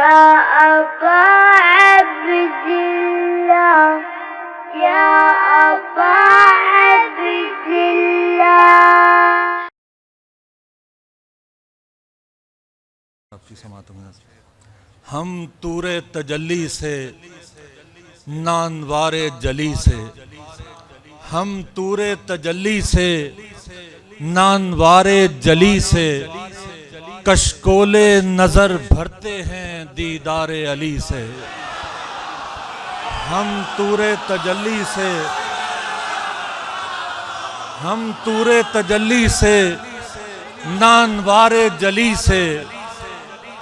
अबा अब्दिल्लाह, या अबा अब्दिल्लाह। आपकी समात में हम तूरे तजल्ली से नानवारे जली से, हम तूरे तजल्ली से नानवारे जली से, कशकोले नजर भरते हैं दीदारे अली से। हम तूरे तजल्ली से, हम तूरे तजल्ली से नानवारे जली से,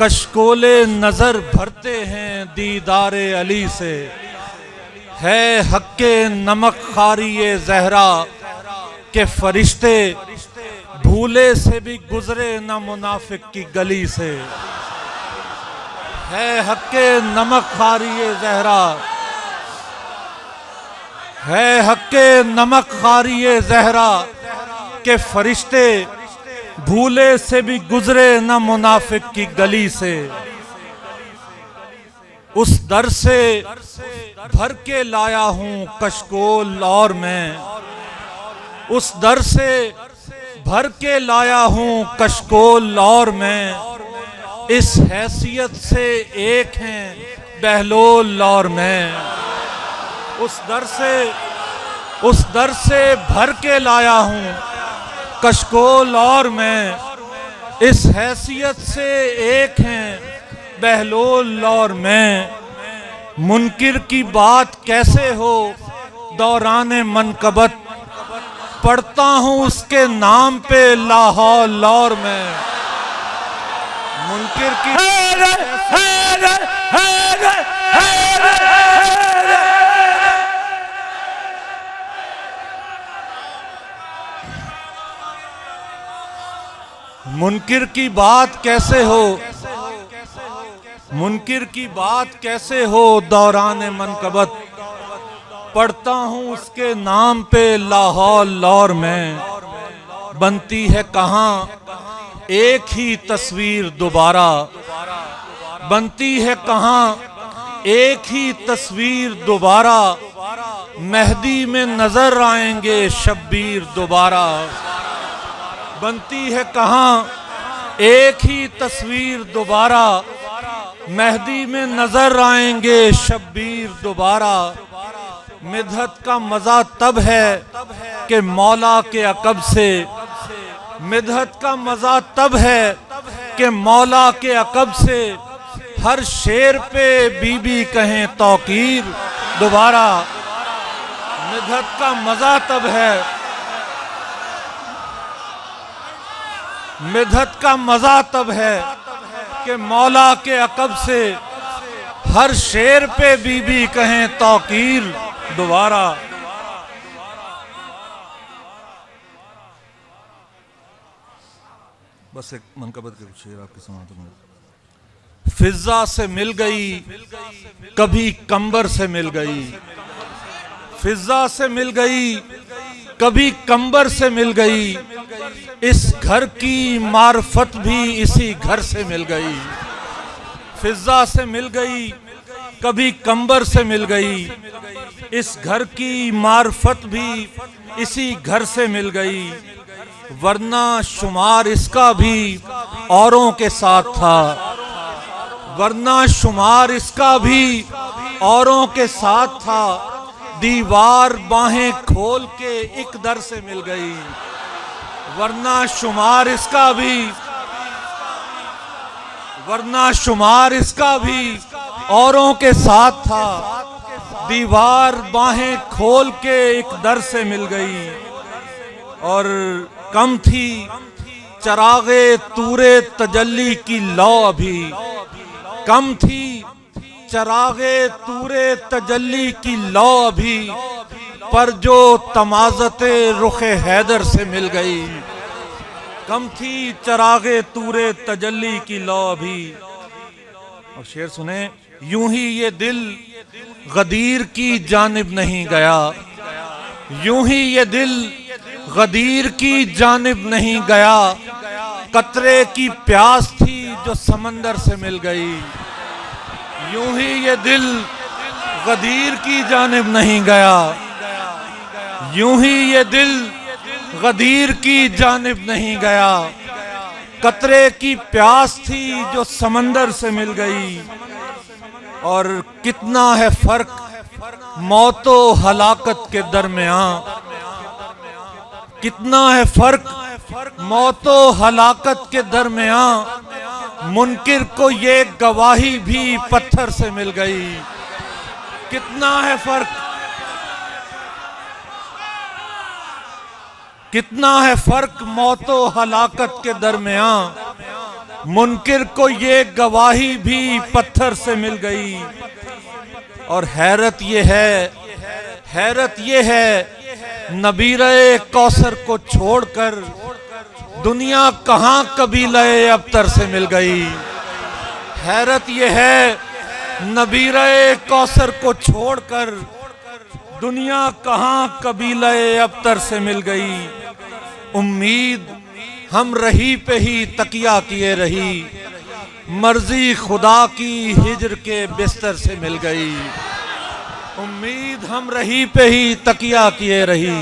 कशकोले नजर भरते हैं दीदारे अली से। है हक्के नमक खारिये ज़हरा के फरिश्ते भूले से भी गुजरे न मुनाफिक की गली से। है हक्के नमक खारिये ज़हरा, है हक्के नमक खारिये ज़हरा के फरिश्ते भूले से भी गुजरे न मुनाफिक की गली से। उस दर से भर के लाया हूं कशकोल और मैं, उस दर से भर के लाया हूं कशकोल और मैं। इस हैसियत से एक हैं बहलोल और मैं। उस दर से भर के लाया हूं कशकोल और मैं। इस हैसियत से एक हैं बहलोल और मैं। मुनकिर की बात कैसे हो दौराने मनकबत, पढ़ता हूँ उसके नाम पे लाहौल और मैं। मुनकिर की मुनकिर की बात कैसे हो, मुनकिर की बात कैसे हो दौराने मनकबत, पढ़ता हूँ उसके नाम पे लाहौल और मैं। बनती है कहाँ एक ही तस्वीर दोबारा, बनती है कहाँ एक ही तस्वीर दोबारा। मेहदी में नजर आएंगे शब्बीर दोबारा। बनती है कहाँ एक ही तस्वीर दोबारा, मेहदी में नजर आएंगे शब्बीर दोबारा। मिदहत का मजा तब है कि मौला के अकब से, मिदहत का मजा तब है कि मौला के अकब से। हर शेर पे बीबी कहें तौकीर दोबारा। मिदहत का मजा तब है, मिदहत का मजा तब है कि मौला के अकब से। हर शेर पे बीबी कहें तौकीर दोबारा। बस एक मनकबत के शेर आपके समात में। फिजा से मिल गई कभी कंबर से मिल गई, फिजा से मिल गई कभी कंबर से मिल गई। इस घर की मार्फत भी इसी घर से मिल गई। फिजा से मिल गई कभी कंबर से मिल गई। इस घर की मार्फत भी इसी घर से मिल गई। वरना शुमार इसका भी औरों के साथ था, वरना शुमार इसका भी औरों के साथ था। दीवार बाहें खोल के एक दर से मिल गई। वरना शुमार इसका भी, वरना शुमार इसका भी औरों के साथ था। दीवार बाहें खोल के एक दर से मिल गई। और कम थी चरागे तूरे तजल्ली की लौ अभी, कम थी चरागे तूरे तजल्ली की लौ अभी। पर जो तमाज़ते रुखे हैदर से मिल गई। कम थी चरागे तूरे तजल्ली की लौ अभी। और शेर सुने। यूं ही ये दिल गदीर की जानिब नहीं गया, यूं ही ये दिल गदीर की जानिब नहीं गया। कतरे की प्यास थी जो समंदर से मिल गई, यूं ही ये दिल गदीर की जानिब नहीं गया, यूं ही ये दिल गदीर की जानिब नहीं गया। कतरे की प्यास थी जो समंदर से मिल गई। और कितना है फर्क मौतो हलाकत के दरमियान, कितना है फर्क मौतो हलाकत के दरमियान। मुनकिर को ये गवाही भी पत्थर से मिल गई। कितना है फर्क, कितना है फर्क मौतो हलाकत के दरमियान। मुनकिर को ये गवाही भी पत्थर से मिल गई। और हैरत ये है, हैरत ये है, नबीरे कौसर को छोड़कर दुनिया कहां कबीले अबतर से मिल गई। हैरत ये है, नबीरे कौसर को छोड़कर दुनिया कहां कबीले अबतर से मिल गई। उम्मीद हम रही पे ही तकिया किए रही, मर्जी खुदा की हिजर के बिस्तर से मिल गई। उम्मीद हम रही पे ही तकिया किए रही,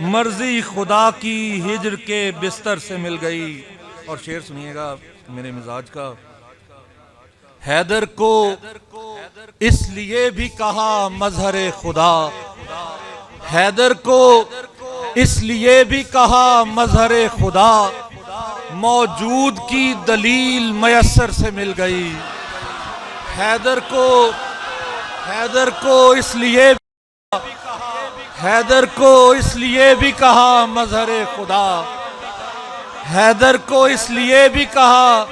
मर्जी खुदा की हिजर के बिस्तर से मिल गई। और शेर सुनिएगा मेरे मिजाज का। हैदर को इसलिए भी कहा मजहरे खुदा, हैदर को इसलिए भी कहा मजहरे खुदा। मौजूद की दलील मयस्सर से मिल गई। हैदर को इसलिए, हैदर को इसलिए भी कहा मजहरे खुदा, हैदर को इसलिए भी कहा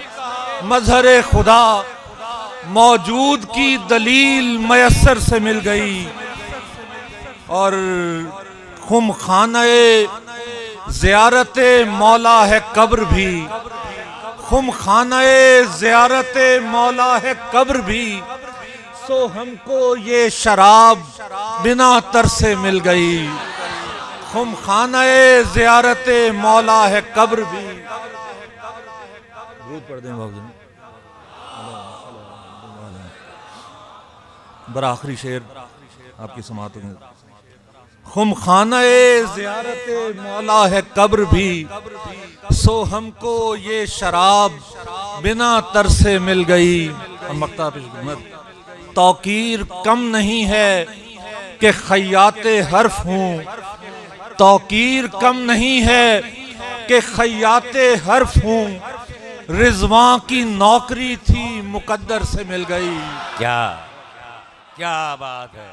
मजहरे खुदा। मौजूद की दलील मयस्सर से मिल गई। और खुम खाने ज़ियारते मौला है कब्र भी, खुम खाने ज़ियारते मौला है कब्र भी। सो हमको ये शराब बिना तरसे मिल गई। खुम खाने ज़ियारते मौला है कब्र भी। दूध पढ़ दें बाबू, बड़ा आखिरी शेर आपकी समात में। खुम खाने ज़ियारते मौला है कब्र भी, सो हमको ये शराब बिना तरसे मिल गई। मक्ता तौकीर कम नहीं है कि खैयाते हर्फ हूँ, तौकीर कम नहीं है कि खैयाते हर्फ हूँ। रिजवां की नौकरी थी मुकद्दर से मिल गई। क्या क्या बात है।